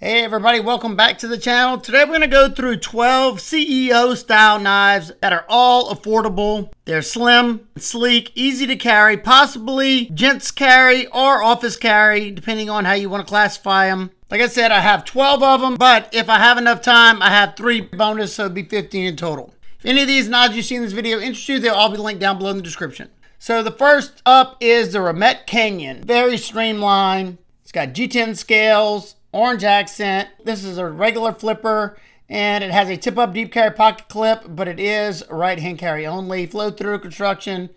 Hey everybody, welcome back to the channel. Today we're going to go through 12 CEO style knives that are all affordable. They're slim, sleek, easy to carry, possibly gents carry or office carry, depending on how you want to classify them. Like I said, I have 12 of them, but if I have enough time, I have 3 bonus, so it'd be 15 in total. If any of these knives you see in this video interest you, they'll all be linked down below in the description. So the first up is the Remette Kain. Very streamlined. It's got G10 scales, orange accent. This is a regular flipper and it has a tip up deep carry pocket clip, but it is right hand carry only. Flow through construction,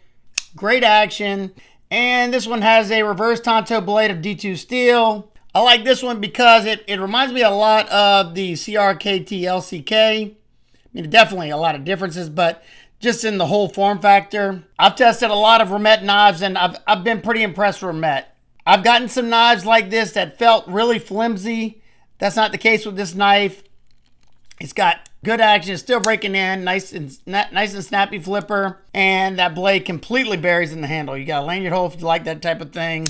great action. And this one has a reverse tanto blade of D2 steel. I like this one because it reminds me a lot of the CRKT LCK. I mean, definitely a lot of differences, but just in the whole form factor. I've tested a lot of Remette knives and I've been pretty impressed with Remette. I've gotten some knives like this that felt really flimsy. That's not the case with this knife. It's got good action, it's still breaking in, nice and snappy flipper, and that blade completely buries in the handle. You got a lanyard hole if you like that type of thing.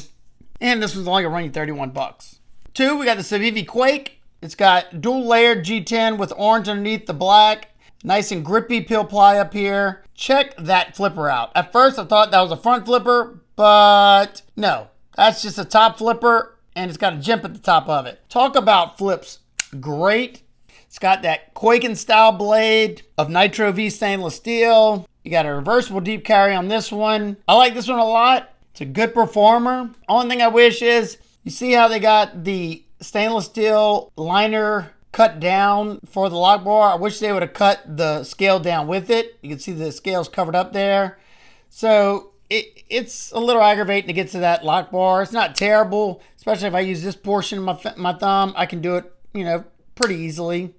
And this one's only gonna run you 31 bucks. 2, we got the CIVIVI Kwaiq. It's got dual layered G10 with orange underneath the black. Nice and grippy peel ply up here. Check that flipper out. At first I thought that was a front flipper, but no. That's just a top flipper, and it's got a jimp at the top of it. Talk about flips great. It's got that Kwaiq style blade of Nitro V stainless steel. You got a reversible deep carry on this one. I like this one a lot. It's a good performer. Only thing I wish is, you see how they got the stainless steel liner cut down for the lock bar? I wish they would have cut the scale down with it. You can see the scales covered up there. So it's a little aggravating to get to that lock bar. It's not terrible, especially if I use this portion of my thumb. I can do it, you know, pretty easily.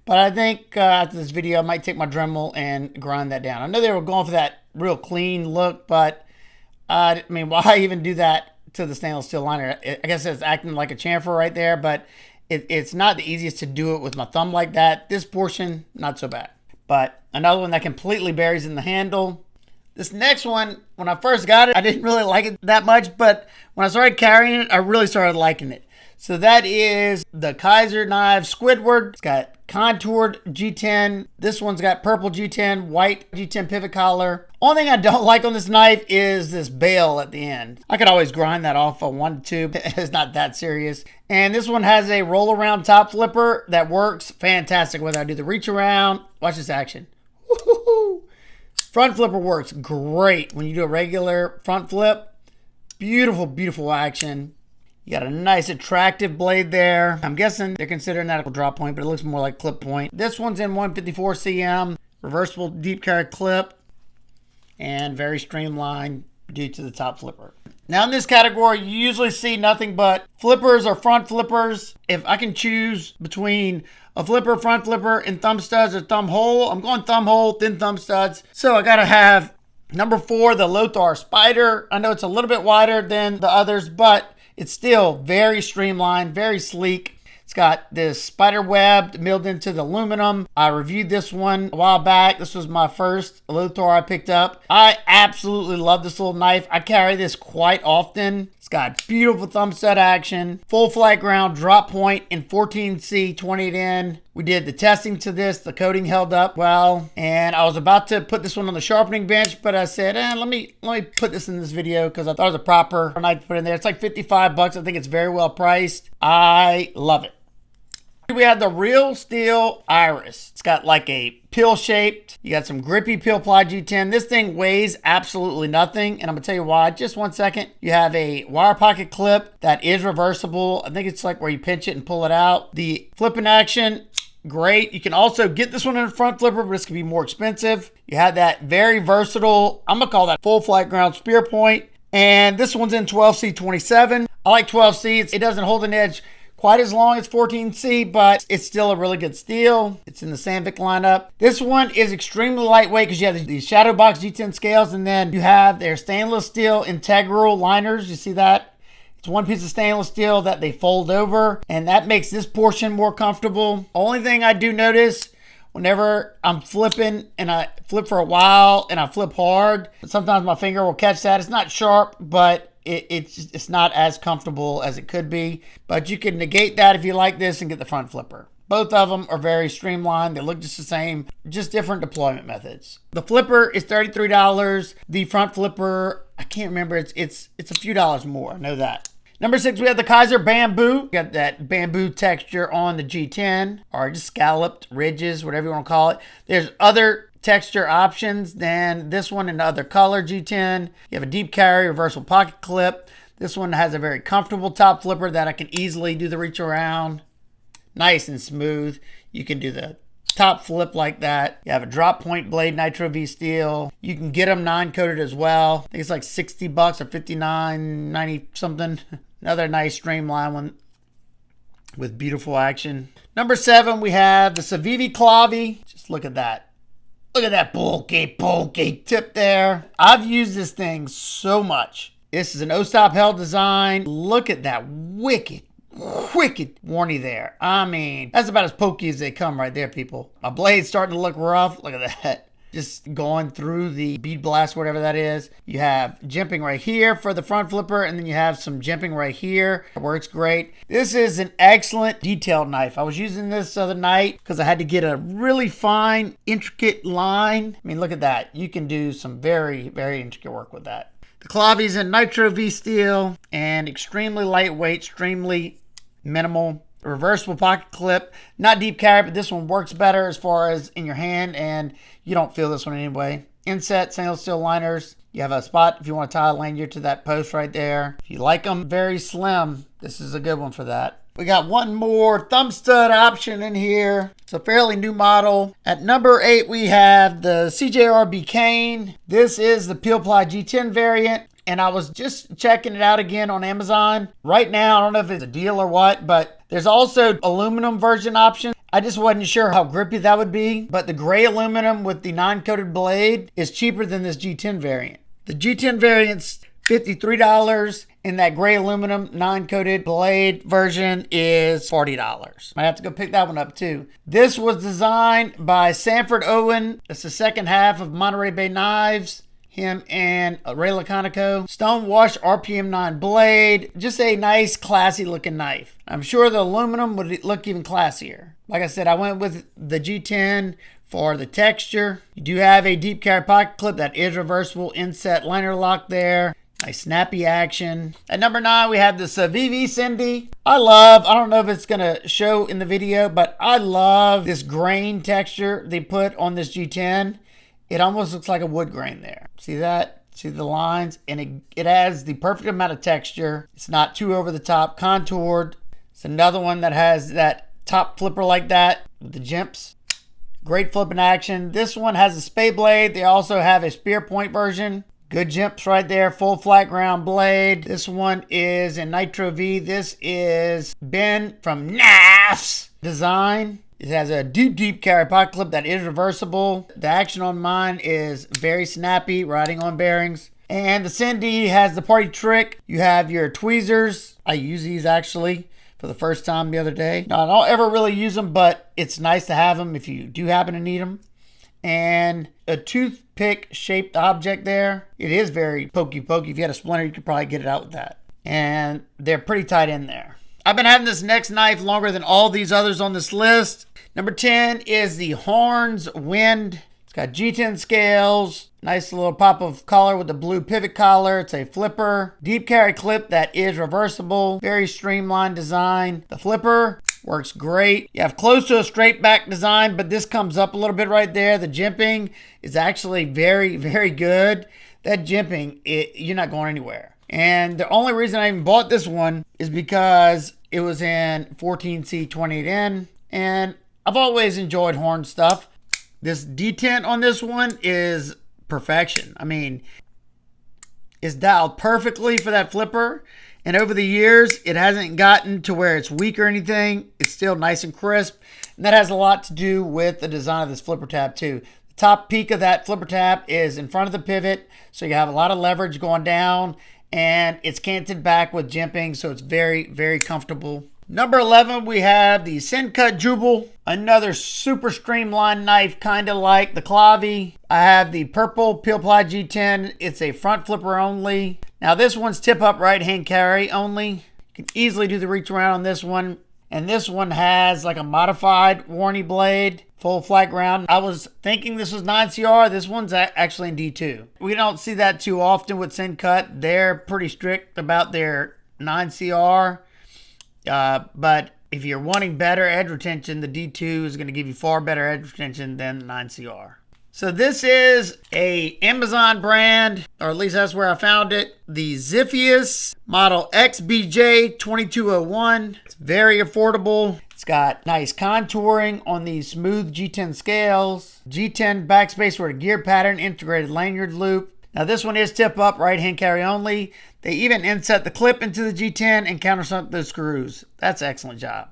But I think after this video, I might take my Dremel and grind that down. I know they were going for that real clean look, but I mean, why even do that to the stainless steel liner? I guess it's acting like a chamfer right there, but it's not the easiest to do it with my thumb like that. This portion, not so bad. But another one that completely buries in the handle. This next one, when I first got it, I didn't really like it that much, but when I started carrying it, I really started liking it. So that is the Kizer knife Squidward. It's got contoured G10. This one's got purple G10, white G10 pivot collar. Only thing I don't like on this knife is this bail at the end. I could always grind that off if I wanted to. It's not that serious. And this one has a roll around top flipper that works fantastic whether I do the reach around. Watch this action. Woo-hoo-hoo. Front flipper works great when you do a regular front flip. Beautiful, beautiful action. You got a nice attractive blade there. I'm guessing they're considering that a drop point, but it looks more like clip point. This one's in 154 cm, reversible deep carry clip, and very streamlined due to the top flipper. Now in this category, you usually see nothing but flippers or front flippers. If I can choose between a flipper, front flipper, and thumb studs or thumb hole, I'm going thumb hole, then thumb studs. So I gotta have number 4, the LOTHAR Spider. I know it's a little bit wider than the others, but it's still very streamlined, very sleek. It's got this spider web milled into the aluminum. I reviewed this one a while back. This was my first LOTHAR I picked up. I absolutely love this little knife. I carry this quite often. It's got beautiful thumb stud action, full flat ground drop point in 14C 28N. We did the testing to this. The coating held up well, and I was about to put this one on the sharpening bench, but I said, let me put this in this video because I thought it was a proper knife to put in there. It's like 55 bucks. I think it's very well priced. I love it. We have the Real Steel Iris. It's got like a pill shaped. You got some grippy peel ply G10. This thing weighs absolutely nothing, and I'm gonna tell you why. Just one second. You have a wire pocket clip that is reversible. I think it's like where you pinch it and pull it out. The flipping action, great. You can also get this one in a front flipper, but it's gonna be more expensive. You have that very versatile, I'm gonna call that full flat ground spear point. And this one's in 12C27. I like 12C. It doesn't hold an edge quite as long as 14C, but it's still a really good steel. It's in the Sandvik lineup. This one is extremely lightweight because you have these shadow box G10 scales, and then you have their stainless steel integral liners. You see that? It's one piece of stainless steel that they fold over, and that makes this portion more comfortable. Only thing I do notice whenever I'm flipping and I flip for a while and I flip hard, sometimes my finger will catch that. It's not sharp, but it's not as comfortable as it could be, but you can negate that if you like this and get the front flipper. Both of them are very streamlined. They look just the same, just different deployment methods. The flipper is $33. The front flipper, I can't remember. It's a few dollars more. I know that. Number 6, we have the Kizer Bamboo. Got that bamboo texture on the G10, or just scalloped ridges, whatever you want to call it. There's other texture options than this one in the other color G10. You have a deep carry, reversible pocket clip. This one has a very comfortable top flipper that I can easily do the reach around. Nice and smooth. You can do the top flip like that. You have a drop point blade Nitro V steel. You can get them non-coated as well. I think it's like $60 or $59.90 something. Another nice streamlined one with beautiful action. Number 7, we have the CIVIVI Clavi. Just look at that. Look at that bulky tip there. I've used this thing so much. This is an O-stop held design. Look at that wicked warnie there. I mean, that's about as pokey as they come right there, people. My blade's starting to look rough. Look at that. Just going through the bead blast, whatever that is. You have jimping right here for the front flipper, and then you have some jimping right here. It works great. This is an excellent detailed knife. I was using this the other night because I had to get a really fine, intricate line. I mean, look at that. You can do some very, very intricate work with that. The Clavi's in Nitro V steel and extremely lightweight, extremely minimal. Reversible pocket clip, not deep carry, but this one works better as far as in your hand, and you don't feel this one anyway. Inset stainless steel liners. You have a spot if you want to tie a lanyard to that post right there. If you like them very slim, this is a good one for that. We got one more thumb stud option in here. It's a fairly new model. At number 8, we have the CJRB Kain. This is the Peel Ply G10 variant. And I was just checking it out again on Amazon. Right now, I don't know if it's a deal or what, but there's also aluminum version option. I just wasn't sure how grippy that would be. But the gray aluminum with the non-coated blade is cheaper than this G10 variant. The G10 variant's $53, and that gray aluminum non-coated blade version is $40. Might have to go pick that one up too. This was designed by Sanford Owen. It's the second half of Monterey Bay Knives. Him and Ray Laconico. Stonewash RPM 9 blade. Just a nice, classy looking knife. I'm sure the aluminum would look even classier. Like I said, I went with the G10 for the texture. You do have a deep carry pocket clip that is reversible. Inset liner lock there. Nice snappy action. At number 9, we have the CIVIVI Sendy. I don't know if it's going to show in the video, but I love this grain texture they put on this G10. It almost looks like a wood grain there. See that? See the lines? And it has the perfect amount of texture. It's not too over the top, contoured. It's another one that has that top flipper like that with the jimps. Great flipping action. This one has a spade blade. They also have a spear point version. Good jimps right there. Full flat ground blade. This one is in Nitro V. This is Ben from NAF's design. It has a deep carry pocket clip that is reversible. The action on mine is very snappy, riding on bearings. And the Sendy has the party trick. You have your tweezers. I use these actually for the first time the other day. Now, I don't ever really use them, but it's nice to have them if you do happen to need them. And a toothpick shaped object there. It is very pokey. If you had a splinter, you could probably get it out with that. And they're pretty tight in there. I've been having this next knife longer than all these others on this list. Number 10 is the Harnds Wind. It's got G10 scales, nice little pop of collar with the blue pivot collar. It's a flipper, deep carry clip that is reversible, very streamlined design. The flipper works great. You have close to a straight back design, but this comes up a little bit right there. The jimping is actually very, very good. That jimping, you're not going anywhere. And the only reason I even bought this one is because it was in 14C28N, and I've always enjoyed horn stuff. This detent on this one is perfection. I mean, it's dialed perfectly for that flipper, and over the years, it hasn't gotten to where it's weak or anything. It's still nice and crisp, and that has a lot to do with the design of this flipper tab too. The top peak of that flipper tab is in front of the pivot, so you have a lot of leverage going down, and it's canted back with jimping, so it's very, very comfortable. Number 11, we have the Sencut Jubil, another super streamlined knife, kind of like the Clavi. I have the purple Peel Ply G10. It's a front flipper only. Now this one's tip up right hand carry only. You can easily do the reach around on this one. And this one has like a modified warranty blade, full flat ground. I was thinking this was 9CR. This one's actually in D2. We don't see that too often with Sencut. They're pretty strict about their 9CR. But if you're wanting better edge retention, the D2 is going to give you far better edge retention than the 9CR. So this is a Amazon brand, or at least that's where I found it. The XIPHIAS model XBJ2201. It's very affordable. It's got nice contouring on these smooth G10 scales. G10 backspace for a gear pattern, integrated lanyard loop. Now this one is tip up, right hand carry only. They even inset the clip into the G10 and countersunk those screws. That's an excellent job.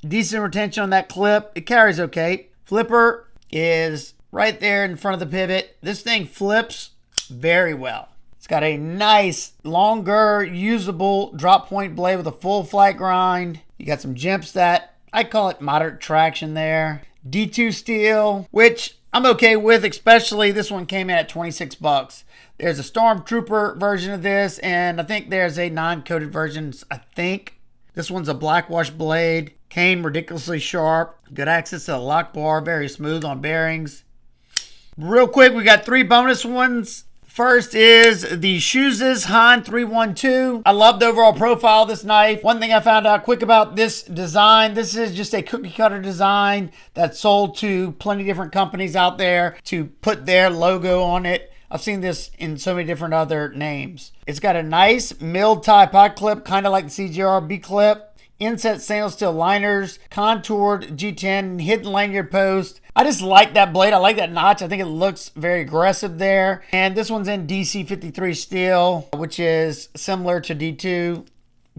Decent retention on that clip. It carries okay. Flipper is right there in front of the pivot. This thing flips very well. It's got a nice, longer, usable drop point blade with a full flat grind. You got some jimps that, I call it moderate traction there. D2 steel, which I'm okay with, especially this one came in at 26 bucks. There's a Stormtrooper version of this, and I think there's a non-coated version, I think. This one's a black wash blade. Kain ridiculously sharp. Good access to the lock bar. Very smooth on bearings. Real quick, we got 3 bonus ones. First is the Shooziz Harnds 312. I love the overall profile of this knife. One thing I found out quick about this design, this is just a cookie cutter design that's sold to plenty of different companies out there to put their logo on it. I've seen this in so many different other names. It's got a nice milled tie pot clip, kind of like the CJRB clip. Inset stainless steel liners, contoured G10, hidden lanyard post. I just like that blade. I like that notch. I think it looks very aggressive there. And this one's in DC53 steel, which is similar to D2.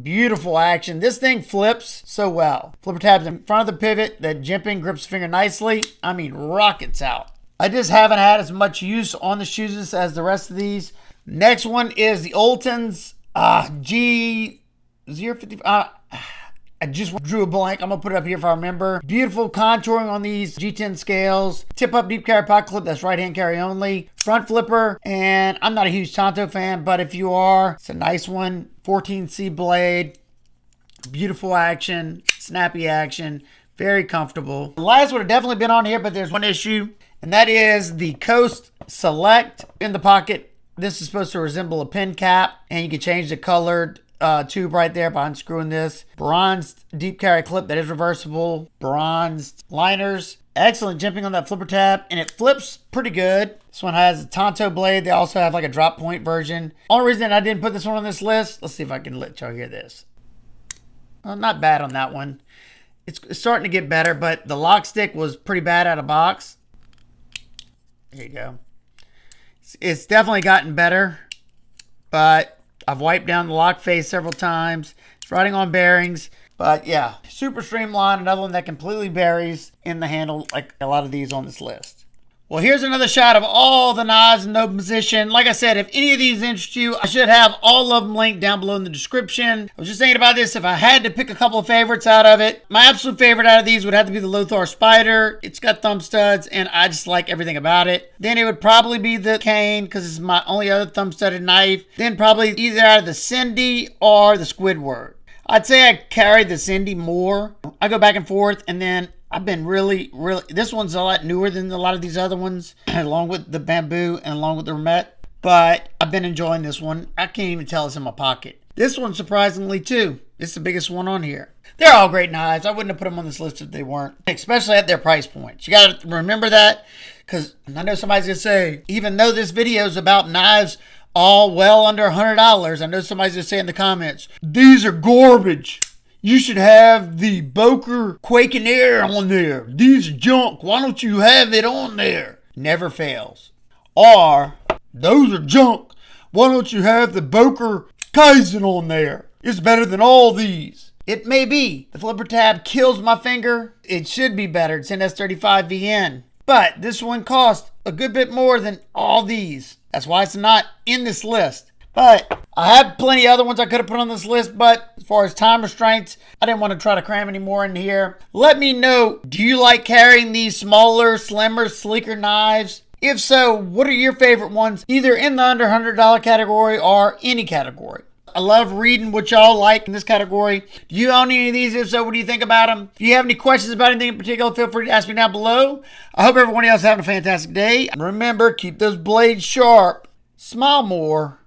Beautiful action. This thing flips so well. Flipper tabs in front of the pivot. The jimping grips the finger nicely. I mean, rockets out. I just haven't had as much use on the Shooziz as the rest of these. Next one is the Olitans G050. I just drew a blank. I'm going to put it up here if I remember. Beautiful contouring on these G10 scales. Tip up deep carry pot clip. That's right hand carry only. Front flipper. And I'm not a huge Tonto fan, but if you are, it's a nice one. 14C blade. Beautiful action. Snappy action. Very comfortable. The last would have definitely been on here, but there's one issue. And that is the Coast Select in the pocket. This is supposed to resemble a pin cap. And you can change the colored tube right there by unscrewing this. Bronzed deep carry clip that is reversible. Bronzed liners. Excellent jimping on that flipper tab, and it flips pretty good. This one has a Tonto blade. They also have like a drop point version. Only reason I didn't put this one on this list, let's see if I can let y'all hear this. Well, not bad on that one. It's starting to get better, but the lock stick was pretty bad out of box. There you go. It's definitely gotten better, but I've wiped down the lock face several times. It's riding on bearings. But yeah, super streamlined. Another one that completely buries in the handle like a lot of these on this list. Well, here's another shot of all the knives in open position. Like I said, if any of these interest you, I should have all of them linked down below in the description. I was just thinking about this. If I had to pick a couple of favorites out of it, my absolute favorite out of these would have to be the LOTHAR Spider. It's got thumb studs, and I just like everything about it. Then it would probably be the Kain, because it's my only other thumb-studded knife. Then probably either out of the Sendy or the Squidward. I'd say I carried the Sendy more. I go back and forth, and then I've been really, this one's a lot newer than a lot of these other ones, along with the bamboo and along with the Remette. But I've been enjoying this one. I can't even tell it's in my pocket. This one, surprisingly, too. It's the biggest one on here. They're all great knives. I wouldn't have put them on this list if they weren't, especially at their price points. You got to remember that, because I know somebody's going to say, even though this video is about knives all well under $100, I know somebody's going to say in the comments, these are garbage. You should have the Boker Kwaiq Air on there. These are junk. Why don't you have it on there? Never fails. Or, those are junk. Why don't you have the Boker Kizer on there? It's better than all these. It may be. The flipper tab kills my finger. It should be better. It's an S35VN. But this one costs a good bit more than all these. That's why it's not in this list. But I have plenty of other ones I could have put on this list, but as far as time restraints, I didn't want to try to cram any more in here. Let me know, do you like carrying these smaller, slimmer, sleeker knives? If so, what are your favorite ones, either in the under $100 category or any category? I love reading what y'all like in this category. Do you own any of these? If so, what do you think about them? If you have any questions about anything in particular, feel free to ask me down below. I hope everyone else is having a fantastic day. Remember, keep those blades sharp. Smile more.